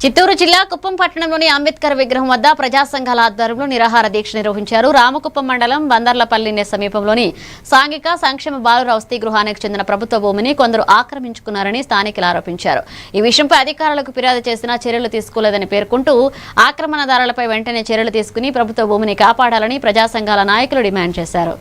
చిత్తూరు జిల్లా కుప్పం పట్టణంలోని అంబేద్కర్ విగ్రహం వద్ద ప్రజా సంఘాల ఆధ్వర్యంలో నిరాహార దీక్ష నిర్వహించారు. రామకుప్పం మండలం బందర్లపల్లి సమీపంలోని సాంఘిక సంక్షేమ బాలుర వసతి గృహానికి చెందిన ప్రభుత్వ భూమిని కొందరు ఆక్రమించుకున్నారని స్థానికులు ఆరోపించారు. ఈ విషయంపై అధికారులకు ఫిర్యాదు చేసినా చర్యలు తీసుకోలేదని పేర్కొంటూ ఆక్రమణదారులపై వెంటనే చర్యలు తీసుకుని ప్రభుత్వ భూమిని కాపాడాలని ప్రజా సంఘాల నాయకులు డిమాండ్ చేశారు.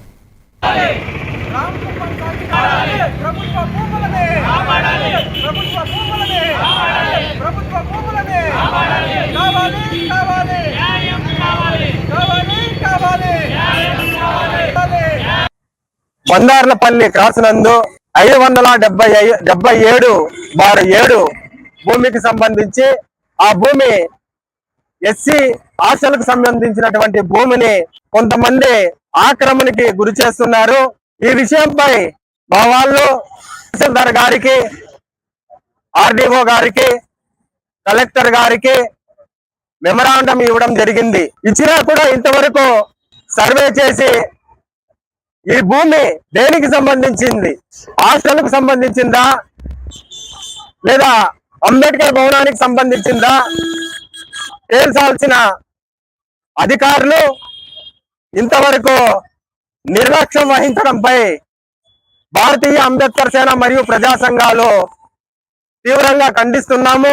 బందార్లపల్లి క్రాస్ నందు 577/7 భూమికి సంబంధించి ఆ భూమి ఎస్సీ ఆశలకు సంబంధించినటువంటి భూమిని కొంతమంది ఆక్రమణకి గురి చేస్తున్నారు. ఈ విషయంపై మా వాళ్ళు తహసీల్దార్ గారికి, ఆర్డీఓ గారికి, కలెక్టర్ గారికి మెమరాండం ఇవ్వడం జరిగింది. ఇచ్చినా కూడా ఇంతవరకు సర్వే చేసి ఈ భూమి దేనికి సంబంధించింది, హాస్టల్కు సంబంధించిందా లేదా అంబేద్కర్ భవనానికి సంబంధించిందా తేల్చాల్సిన అధికారులు ఇంతవరకు నిర్లక్ష్యం వహించడంపై భారతీయ అంబేద్కర్ సేన మరియు ప్రజా సంఘాలు తీవ్రంగా ఖండిస్తున్నాము.